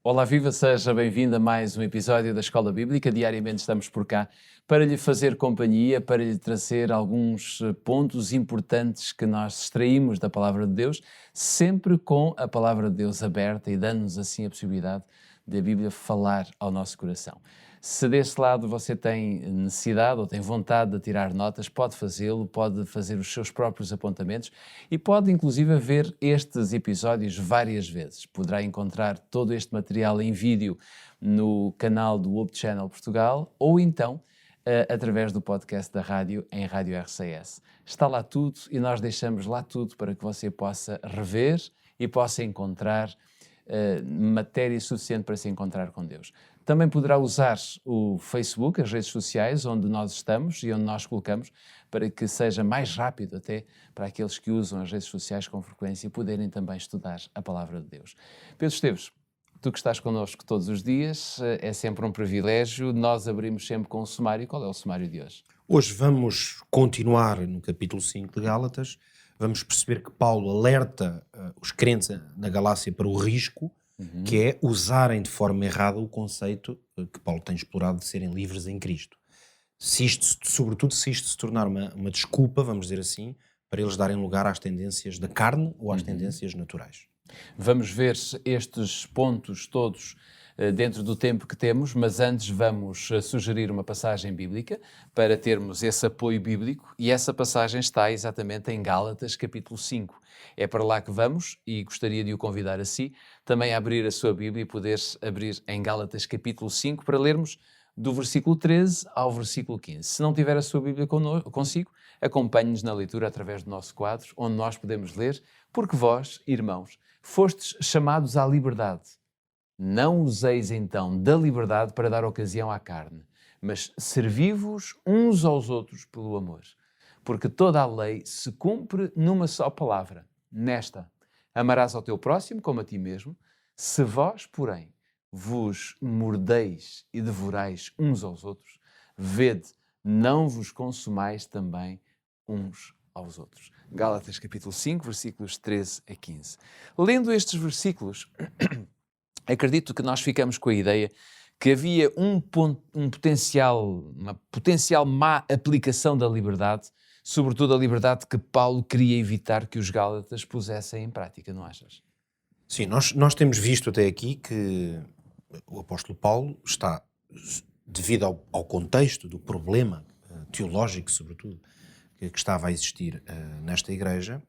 Olá, viva, seja bem-vindo a mais um episódio da Escola Bíblica. Diariamente estamos por cá para lhe fazer companhia, para lhe trazer alguns pontos importantes que nós extraímos da Palavra de Deus, sempre com a Palavra de Deus aberta e dando-nos assim a possibilidade de a Bíblia falar ao nosso coração. Se desse lado você tem necessidade ou tem vontade de tirar notas, pode fazê-lo, pode fazer os seus próprios apontamentos e pode inclusive ver estes episódios várias vezes. Poderá encontrar todo este material em vídeo no canal do Hope Channel Portugal ou então através do podcast da rádio em Rádio RCS. Está lá tudo e nós deixamos lá tudo para que você possa rever e possa encontrar matéria suficiente para se encontrar com Deus. Também poderá usar o Facebook, as redes sociais, onde nós estamos e onde nós colocamos, para que seja mais rápido até para aqueles que usam as redes sociais com frequência e poderem também estudar a Palavra de Deus. Pedro Esteves, tu que estás connosco todos os dias, é sempre um privilégio. Nós abrimos sempre com o sumário. Qual é o sumário de hoje? Hoje vamos continuar no capítulo 5 de Gálatas. Vamos perceber que Paulo alerta os crentes na Galácia para o risco, que é usarem de forma errada o conceito que Paulo tem explorado de serem livres em Cristo. Sobretudo se isto se tornar uma desculpa, vamos dizer assim, para eles darem lugar às tendências da carne ou às tendências naturais. Vamos ver estes pontos todos dentro do tempo que temos, mas antes vamos sugerir uma passagem bíblica para termos esse apoio bíblico, e essa passagem está exatamente em Gálatas capítulo 5. É para lá que vamos e gostaria de o convidar a si também a abrir a sua Bíblia e poder abrir em Gálatas capítulo 5 para lermos do versículo 13 ao versículo 15. Se não tiver a sua Bíblia consigo, acompanhe-nos na leitura através do nosso quadro, onde nós podemos ler: porque vós, irmãos, fostes chamados à liberdade. Não useis então da liberdade para dar ocasião à carne, mas servi-vos uns aos outros pelo amor. Porque toda a lei se cumpre numa só palavra, nesta: amarás ao teu próximo como a ti mesmo. Se vós, porém, vos mordeis e devorais uns aos outros, vede, não vos consumais também uns aos outros. Gálatas capítulo 5, versículos 13 a 15. Lendo estes versículos, acredito que nós ficamos com a ideia que havia uma potencial má aplicação da liberdade, sobretudo a liberdade que Paulo queria evitar que os Gálatas pusessem em prática, não achas? Sim, nós temos visto até aqui que o apóstolo Paulo está, devido ao contexto do problema teológico, sobretudo, que estava a existir nesta igreja,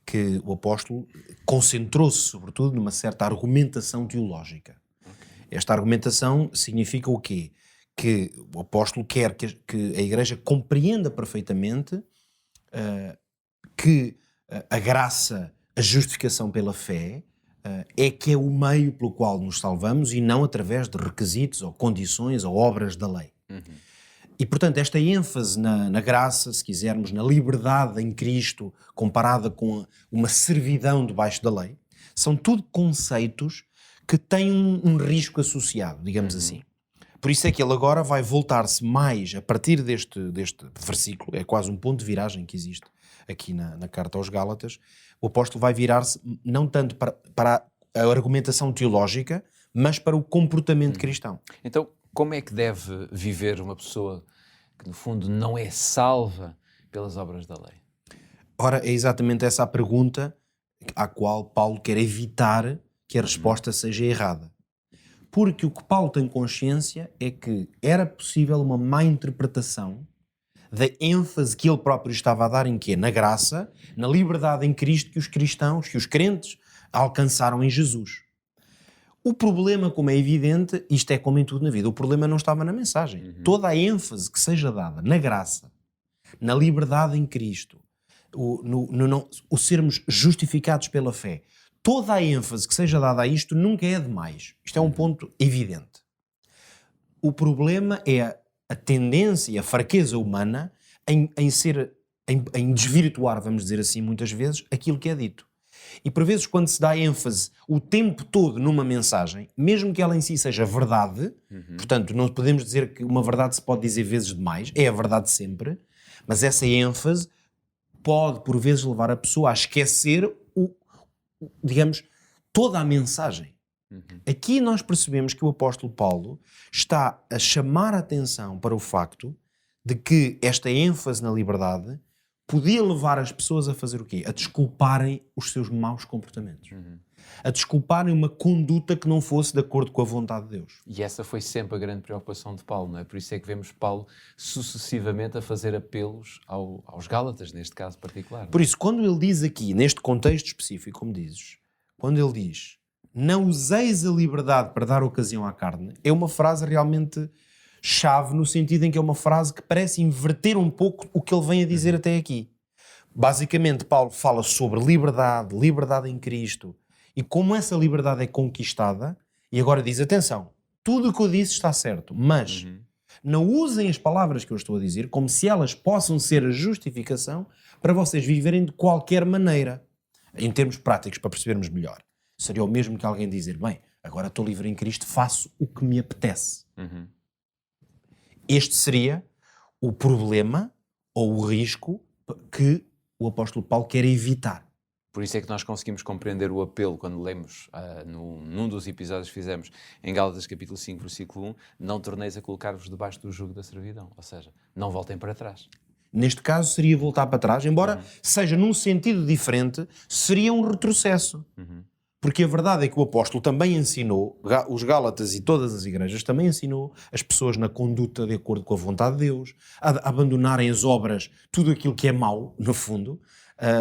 que o apóstolo concentrou-se, sobretudo, numa certa argumentação teológica. Esta argumentação significa o quê? Que o apóstolo quer que a igreja compreenda perfeitamente que a graça, a justificação pela fé, é que é o meio pelo qual nos salvamos e não através de requisitos ou condições ou obras da lei. E, portanto, esta ênfase na graça, se quisermos, na liberdade em Cristo, comparada com uma servidão debaixo da lei, são tudo conceitos que têm um risco associado, digamos assim. Por isso é que ele agora vai voltar-se mais, a partir deste versículo, é quase um ponto de viragem que existe aqui na carta aos Gálatas. O apóstolo vai virar-se não tanto para a argumentação teológica, mas para o comportamento cristão. Então, como é que deve viver uma pessoa que, no fundo, não é salva pelas obras da lei? Ora, é exatamente essa a pergunta à qual Paulo quer evitar que a resposta seja errada. Porque o que Paulo tem consciência é que era possível uma má interpretação da ênfase que ele próprio estava a dar em quê? Na graça, na liberdade em Cristo que os cristãos, que os crentes alcançaram em Jesus. O problema, como é evidente, isto é como em tudo na vida, o problema não estava na mensagem. Toda a ênfase que seja dada na graça, na liberdade em Cristo, o sermos justificados pela fé, toda a ênfase que seja dada a isto nunca é demais. Isto é um ponto evidente. O problema é a tendência e a fraqueza humana em desvirtuar, vamos dizer assim, muitas vezes, aquilo que é dito. E por vezes quando se dá ênfase o tempo todo numa mensagem, mesmo que ela em si seja verdade, portanto não podemos dizer que uma verdade se pode dizer vezes demais, é a verdade sempre, mas essa ênfase pode por vezes levar a pessoa a esquecer digamos, toda a mensagem. Aqui nós percebemos que o apóstolo Paulo está a chamar a atenção para o facto de que esta ênfase na liberdade podia levar as pessoas a fazer o quê? A desculparem os seus maus comportamentos. A desculparem uma conduta que não fosse de acordo com a vontade de Deus. E essa foi sempre a grande preocupação de Paulo, não é? Por isso é que vemos Paulo sucessivamente a fazer apelos aos Gálatas, neste caso particular. Por isso, quando ele diz aqui, neste contexto específico, como dizes, quando ele diz não useis a liberdade para dar ocasião à carne, é uma frase realmente chave no sentido em que é uma frase que parece inverter um pouco o que ele vem a dizer até aqui. Basicamente, Paulo fala sobre liberdade, liberdade em Cristo, e como essa liberdade é conquistada, e agora diz, atenção, tudo o que eu disse está certo, mas não usem as palavras que eu estou a dizer como se elas possam ser a justificação para vocês viverem de qualquer maneira. Em termos práticos, para percebermos melhor. Seria o mesmo que alguém dizer, bem, agora estou livre em Cristo, faço o que me apetece. Este seria o problema ou o risco que o apóstolo Paulo quer evitar. Por isso é que nós conseguimos compreender o apelo quando lemos, num dos episódios que fizemos, em Gálatas capítulo 5, versículo 1, não torneis a colocar-vos debaixo do jugo da servidão. Ou seja, não voltem para trás. Neste caso seria voltar para trás, embora seja num sentido diferente, seria um retrocesso. Porque a verdade é que o apóstolo também ensinou, os Gálatas e todas as igrejas também ensinou as pessoas na conduta de acordo com a vontade de Deus, a abandonarem as obras, tudo aquilo que é mau, no fundo.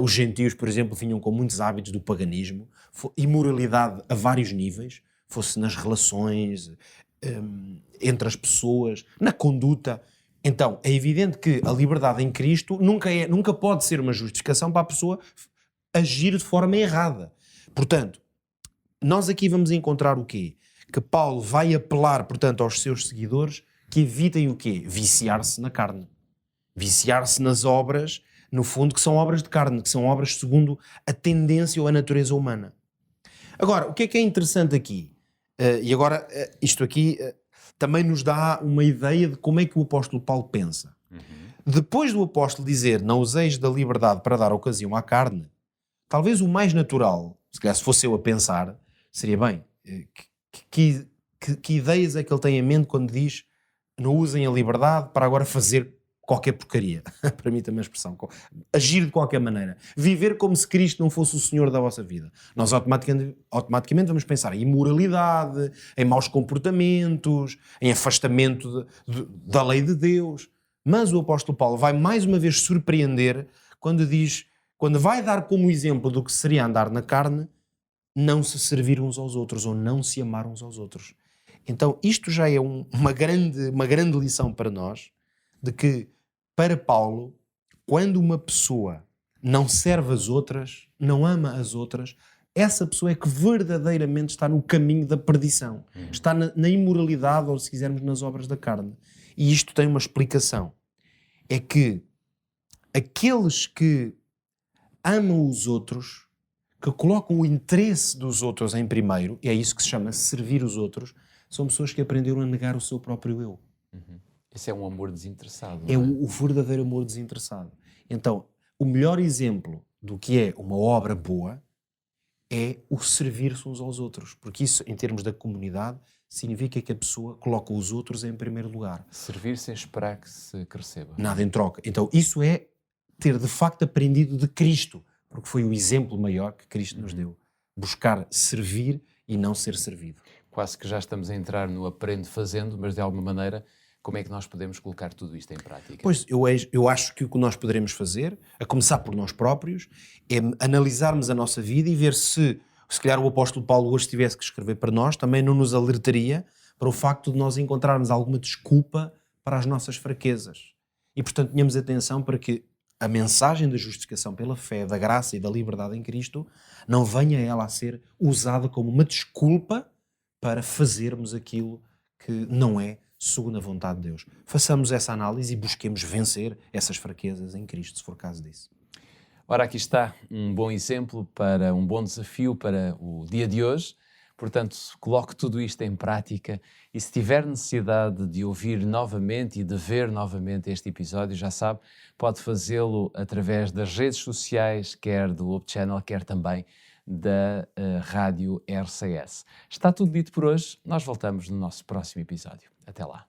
Os gentios, por exemplo, vinham com muitos hábitos do paganismo, imoralidade a vários níveis, fosse nas relações, entre as pessoas, na conduta. Então, é evidente que a liberdade em Cristo nunca pode ser uma justificação para a pessoa agir de forma errada. Portanto, nós aqui vamos encontrar o quê? Que Paulo vai apelar, portanto, aos seus seguidores que evitem o quê? Viciar-se na carne. Viciar-se nas obras, no fundo, que são obras de carne, que são obras segundo a tendência ou a natureza humana. Agora, o que é interessante aqui? E agora, isto aqui também nos dá uma ideia de como é que o apóstolo Paulo pensa. Depois do apóstolo dizer, não useis da liberdade para dar ocasião à carne, talvez o mais natural, se calhar se fosse eu a pensar, seria bem, que ideias é que ele tem em mente quando diz não usem a liberdade para agora fazer qualquer porcaria. Para mim também a expressão. Agir de qualquer maneira. Viver como se Cristo não fosse o Senhor da vossa vida. Nós automaticamente vamos pensar em imoralidade, em maus comportamentos, em afastamento da lei de Deus. Mas o apóstolo Paulo vai mais uma vez surpreender quando vai dar como exemplo do que seria andar na carne, não se servir uns aos outros ou não se amar uns aos outros. Então isto já é uma grande lição para nós, de que para Paulo, quando uma pessoa não serve as outras, não ama as outras, essa pessoa é que verdadeiramente está no caminho da perdição. Está na imoralidade, ou se quisermos, nas obras da carne. E isto tem uma explicação. É que aqueles que amam os outros, que colocam o interesse dos outros em primeiro, e é isso que se chama servir os outros, são pessoas que aprenderam a negar o seu próprio eu. Esse é um amor desinteressado. É o verdadeiro amor desinteressado. Então, o melhor exemplo do que é uma obra boa é o servir-se uns aos outros. Porque isso, em termos da comunidade, significa que a pessoa coloca os outros em primeiro lugar. Servir sem esperar que se receba. Nada em troca. Então, isso é ter de facto aprendido de Cristo. Porque foi o exemplo maior que Cristo nos deu. Buscar servir e não ser servido. Quase que já estamos a entrar no aprende fazendo, mas de alguma maneira, como é que nós podemos colocar tudo isto em prática? Pois, eu acho que o que nós poderemos fazer, a começar por nós próprios, é analisarmos a nossa vida e ver se calhar o apóstolo Paulo hoje tivesse que escrever para nós, também não nos alertaria para o facto de nós encontrarmos alguma desculpa para as nossas fraquezas. E, portanto, tenhamos atenção para que a mensagem da justificação pela fé, da graça e da liberdade em Cristo não venha ela a ser usada como uma desculpa para fazermos aquilo que não é segundo a vontade de Deus. Façamos essa análise e busquemos vencer essas fraquezas em Cristo, se for caso disso. Ora, aqui está um bom exemplo para um bom desafio para o dia de hoje. Portanto, coloque tudo isto em prática e se tiver necessidade de ouvir novamente e de ver novamente este episódio, já sabe, pode fazê-lo através das redes sociais, quer do Hope Channel, quer também da Rádio RCS. Está tudo dito por hoje. Nós voltamos no nosso próximo episódio. Até lá.